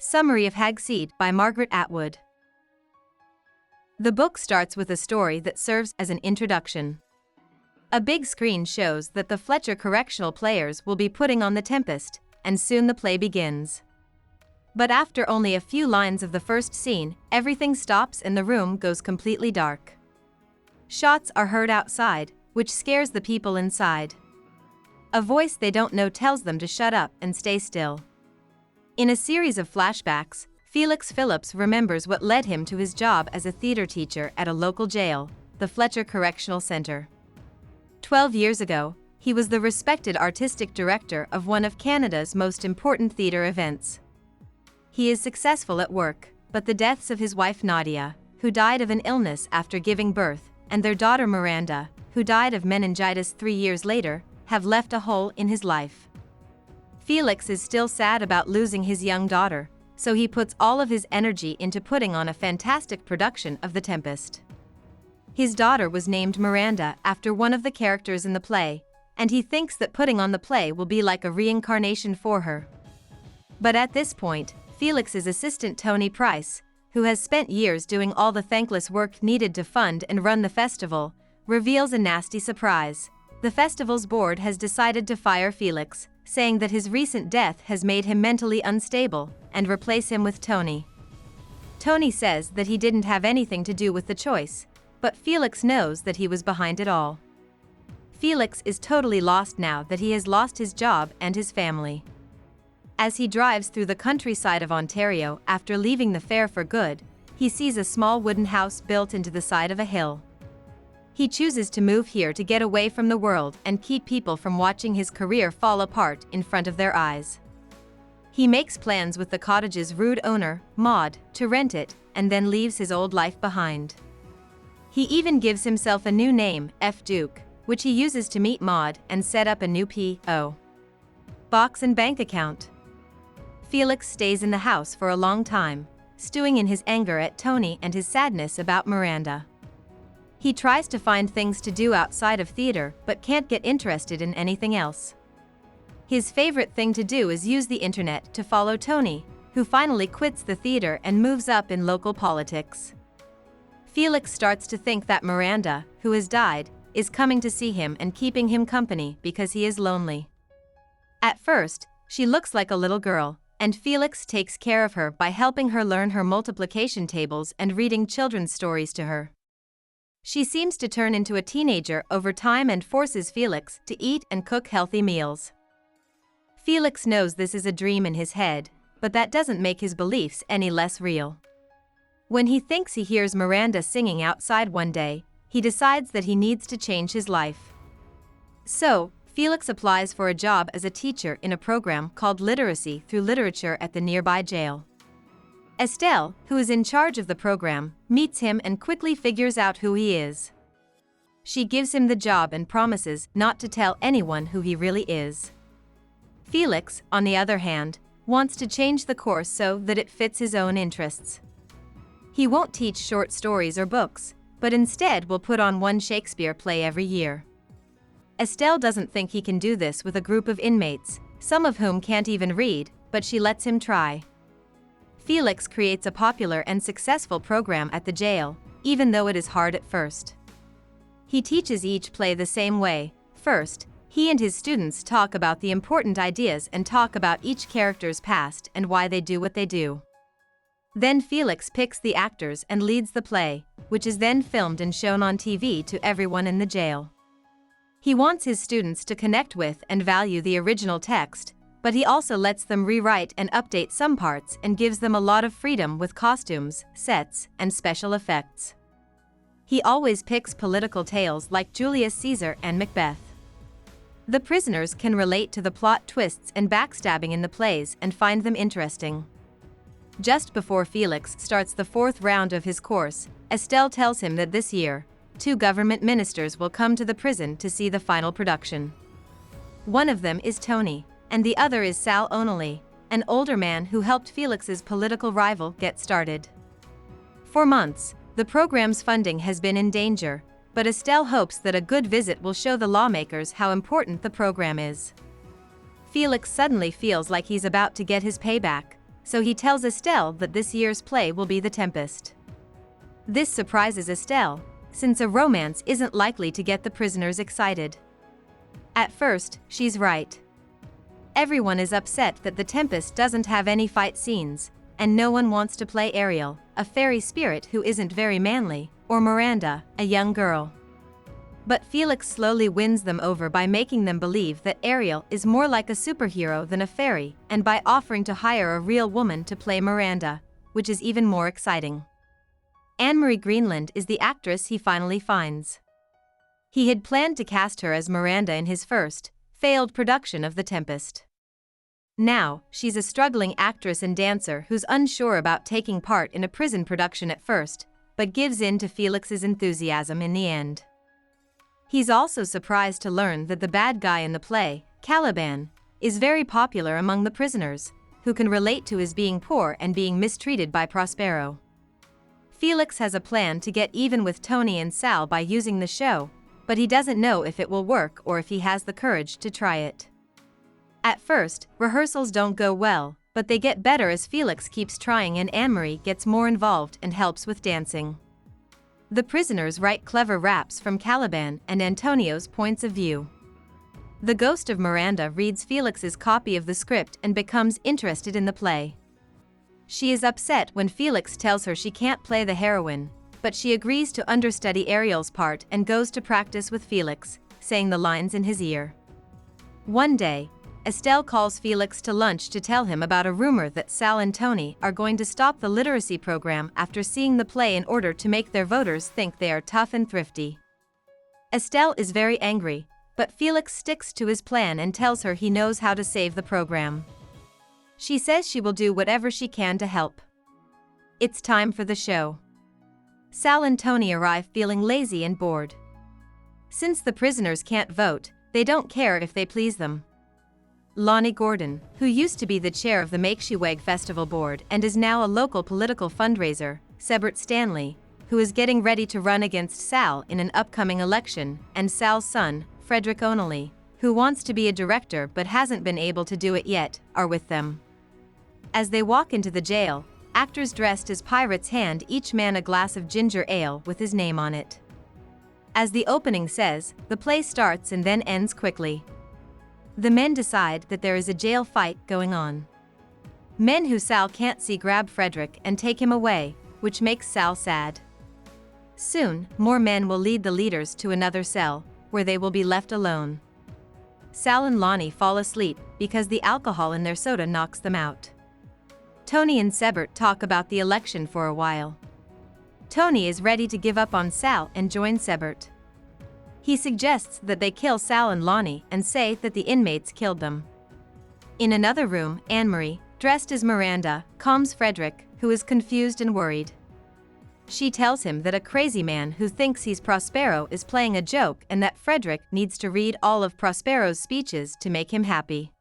Summary of Hag-Seed by Margaret Atwood. The book starts with a story that serves as an introduction. A big screen shows that the Fletcher correctional players will be putting on the Tempest, and soon the play begins. But after only a few lines of the first scene, everything stops and the room goes completely dark. Shots are heard outside, which scares the people inside. A voice they don't know tells them to shut up and stay still. In a series of flashbacks, Felix Phillips remembers what led him to his job as a theater teacher at a local jail, the Fletcher Correctional Center. 12 years ago, he was the respected artistic director of one of Canada's most important theater events. He is successful at work, but the deaths of his wife Nadia, who died of an illness after giving birth, and their daughter Miranda, who died of meningitis 3 years later, have left a hole in his life. Felix is still sad about losing his young daughter, so he puts all of his energy into putting on a fantastic production of The Tempest. His daughter was named Miranda after one of the characters in the play, and he thinks that putting on the play will be like a reincarnation for her. But at this point, Felix's assistant Tony Price, who has spent years doing all the thankless work needed to fund and run the festival, reveals a nasty surprise. The festival's board has decided to fire Felix, saying that his recent death has made him mentally unstable, and replace him with Tony. Tony says that he didn't have anything to do with the choice, but Felix knows that he was behind it all. Felix is totally lost now that he has lost his job and his family. As he drives through the countryside of Ontario after leaving the fair for good, he sees a small wooden house built into the side of a hill. He chooses to move here to get away from the world and keep people from watching his career fall apart in front of their eyes. He makes plans with the cottage's rude owner, Maud, to rent it, and then leaves his old life behind. He even gives himself a new name, F. Duke, which he uses to meet Maud and set up a new P.O. box and bank account. Felix stays in the house for a long time, stewing in his anger at Tony and his sadness about Miranda. He tries to find things to do outside of theater but can't get interested in anything else. His favorite thing to do is use the internet to follow Tony, who finally quits the theater and moves up in local politics. Felix starts to think that Miranda, who has died, is coming to see him and keeping him company because he is lonely. At first, she looks like a little girl, and Felix takes care of her by helping her learn her multiplication tables and reading children's stories to her. She seems to turn into a teenager over time and forces Felix to eat and cook healthy meals. Felix knows this is a dream in his head, but that doesn't make his beliefs any less real. When he thinks he hears Miranda singing outside one day, he decides that he needs to change his life. So, Felix applies for a job as a teacher in a program called Literacy Through Literature at the nearby jail. Estelle, who is in charge of the program, meets him and quickly figures out who he is. She gives him the job and promises not to tell anyone who he really is. Felix, on the other hand, wants to change the course so that it fits his own interests. He won't teach short stories or books, but instead will put on one Shakespeare play every year. Estelle doesn't think he can do this with a group of inmates, some of whom can't even read, but she lets him try. Felix creates a popular and successful program at the jail, even though it is hard at first. He teaches each play the same way. First, he and his students talk about the important ideas and talk about each character's past and why they do what they do. Then Felix picks the actors and leads the play, which is then filmed and shown on TV to everyone in the jail. He wants his students to connect with and value the original text, but he also lets them rewrite and update some parts and gives them a lot of freedom with costumes, sets, and special effects. He always picks political tales like Julius Caesar and Macbeth. The prisoners can relate to the plot twists and backstabbing in the plays and find them interesting. Just before Felix starts the 4th round of his course, Estelle tells him that this year, 2 government ministers will come to the prison to see the final production. One of them is Tony, and the other is Sal Onally, an older man who helped Felix's political rival get started. For months, the program's funding has been in danger, but Estelle hopes that a good visit will show the lawmakers how important the program is. Felix suddenly feels like he's about to get his payback, so he tells Estelle that this year's play will be The Tempest. This surprises Estelle, since a romance isn't likely to get the prisoners excited. At first, she's right. Everyone is upset that The Tempest doesn't have any fight scenes, and no one wants to play Ariel, a fairy spirit who isn't very manly, or Miranda, a young girl. But Felix slowly wins them over by making them believe that Ariel is more like a superhero than a fairy, and by offering to hire a real woman to play Miranda, which is even more exciting. Anne-Marie Greenland is the actress he finally finds. He had planned to cast her as Miranda in his first, failed production of The Tempest. Now, she's a struggling actress and dancer who's unsure about taking part in a prison production at first, but gives in to Felix's enthusiasm in the end. He's also surprised to learn that the bad guy in the play, Caliban, is very popular among the prisoners, who can relate to his being poor and being mistreated by Prospero. Felix has a plan to get even with Tony and Sal by using the show, but he doesn't know if it will work or if he has the courage to try it. At first, rehearsals don't go well, but they get better as Felix keeps trying and Anne-Marie gets more involved and helps with dancing. The prisoners write clever raps from Caliban and Antonio's points of view. The ghost of Miranda reads Felix's copy of the script and becomes interested in the play. She is upset when Felix tells her she can't play the heroine, but she agrees to understudy Ariel's part and goes to practice with Felix, saying the lines in his ear. One day, Estelle calls Felix to lunch to tell him about a rumor that Sal and Tony are going to stop the literacy program after seeing the play in order to make their voters think they are tough and thrifty. Estelle is very angry, but Felix sticks to his plan and tells her he knows how to save the program. She says she will do whatever she can to help. It's time for the show. Sal and Tony arrive feeling lazy and bored. Since the prisoners can't vote, they don't care if they please them. Lonnie Gordon, who used to be the chair of the Makeshiweg Festival Board and is now a local political fundraiser, Sebert Stanley, who is getting ready to run against Sal in an upcoming election, and Sal's son, Frederick Onally, who wants to be a director but hasn't been able to do it yet, are with them. As they walk into the jail, actors dressed as pirates hand each man a glass of ginger ale with his name on it. As the opening says, the play starts and then ends quickly. The men decide that there is a jail fight going on. Men who Sal can't see grab Frederick and take him away, which makes Sal sad. Soon, more men will lead the leaders to another cell, where they will be left alone. Sal and Lonnie fall asleep because the alcohol in their soda knocks them out. Tony and Sebert talk about the election for a while. Tony is ready to give up on Sal and join Sebert. He suggests that they kill Sal and Lonnie and say that the inmates killed them. In another room, Anne-Marie, dressed as Miranda, calms Frederick, who is confused and worried. She tells him that a crazy man who thinks he's Prospero is playing a joke and that Frederick needs to read all of Prospero's speeches to make him happy.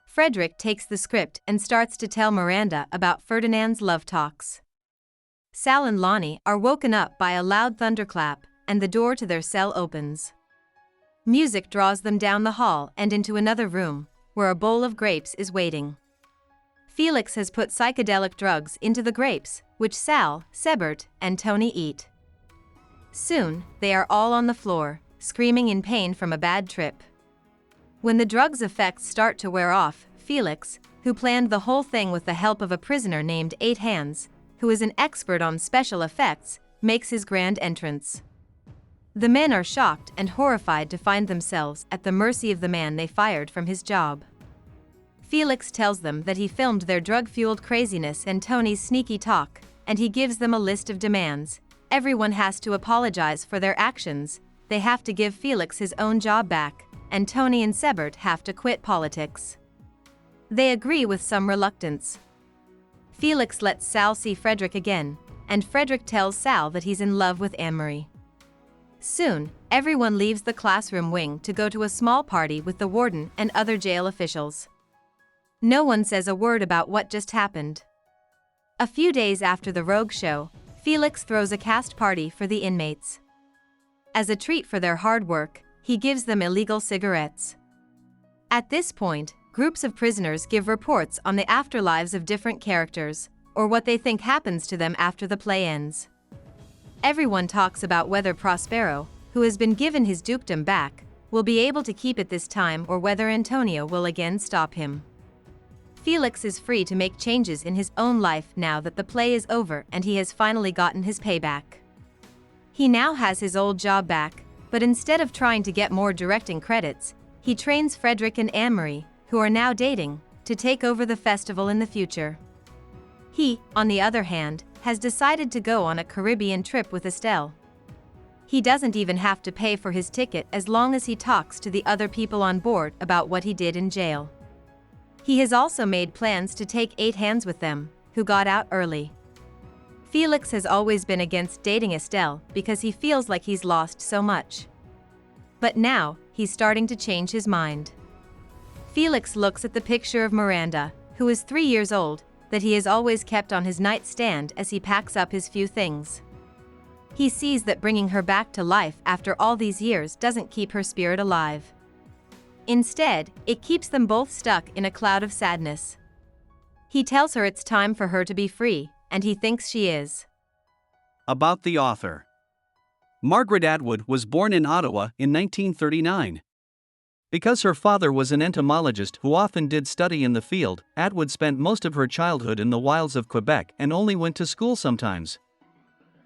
Frederick takes the script and starts to tell Miranda about Ferdinand's love talks. Sal and Lonnie are woken up by a loud thunderclap, and the door to their cell opens. Music draws them down the hall and into another room, where a bowl of grapes is waiting. Felix has put psychedelic drugs into the grapes, which Sal, Sebert, and Tony eat. Soon, they are all on the floor, screaming in pain from a bad trip. When the drug's effects start to wear off, Felix, who planned the whole thing with the help of a prisoner named Eight Hands, who is an expert on special effects, makes his grand entrance. The men are shocked and horrified to find themselves at the mercy of the man they fired from his job. Felix tells them that he filmed their drug-fueled craziness and Tony's sneaky talk, and he gives them a list of demands. Everyone has to apologize for their actions, they have to give Felix his own job back, and Tony and Sebert have to quit politics. They agree with some reluctance. Felix lets Sal see Frederick again, and Frederick tells Sal that he's in love with Anne-Marie. Soon, everyone leaves the classroom wing to go to a small party with the warden and other jail officials. No one says a word about what just happened. A few days after the Rogue show, Felix throws a cast party for the inmates. As a treat for their hard work, he gives them illegal cigarettes. At this point, groups of prisoners give reports on the afterlives of different characters, or what they think happens to them after the play ends. Everyone talks about whether Prospero, who has been given his dukedom back, will be able to keep it this time or whether Antonio will again stop him. Felix is free to make changes in his own life now that the play is over and he has finally gotten his payback. He now has his old job back, but instead of trying to get more directing credits, he trains Frederick and Anne-Marie, who are now dating, to take over the festival in the future. He, on the other hand, has decided to go on a Caribbean trip with Estelle. He doesn't even have to pay for his ticket as long as he talks to the other people on board about what he did in jail. He has also made plans to take 8 hands with them, who got out early. Felix has always been against dating Estelle because he feels like he's lost so much. But now, he's starting to change his mind. Felix looks at the picture of Miranda, who is 3 years old, that he has always kept on his nightstand as he packs up his few things. He sees that bringing her back to life after all these years doesn't keep her spirit alive. Instead, it keeps them both stuck in a cloud of sadness. He tells her it's time for her to be free, and he thinks she is. About the author. Margaret Atwood was born in Ottawa in 1939. Because her father was an entomologist who often did study in the field, Atwood spent most of her childhood in the wilds of Quebec and only went to school sometimes.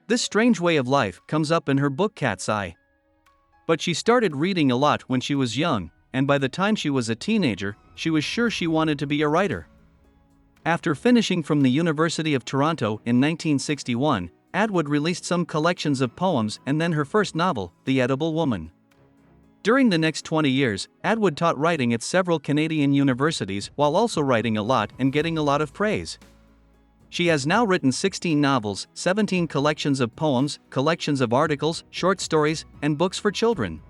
This strange way of life comes up in her book Cat's Eye. But she started reading a lot when she was young, and by the time she was a teenager, she was sure she wanted to be a writer. After finishing from the University of Toronto in 1961, Atwood released some collections of poems and then her first novel, The Edible Woman. During the next 20 years, Atwood taught writing at several Canadian universities while also writing a lot and getting a lot of praise. She has now written 16 novels, 17 collections of poems, collections of articles, short stories, and books for children.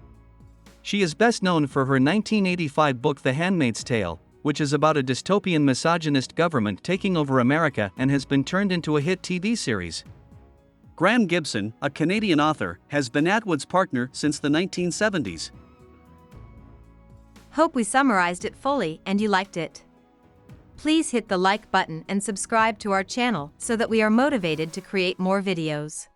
She is best known for her 1985 book The Handmaid's Tale, which is about a dystopian misogynist government taking over America and has been turned into a hit TV series. Graham Gibson, a Canadian author, has been Atwood's partner since the 1970s. Hope we summarized it fully and you liked it. Please hit the like button and subscribe to our channel so that we are motivated to create more videos.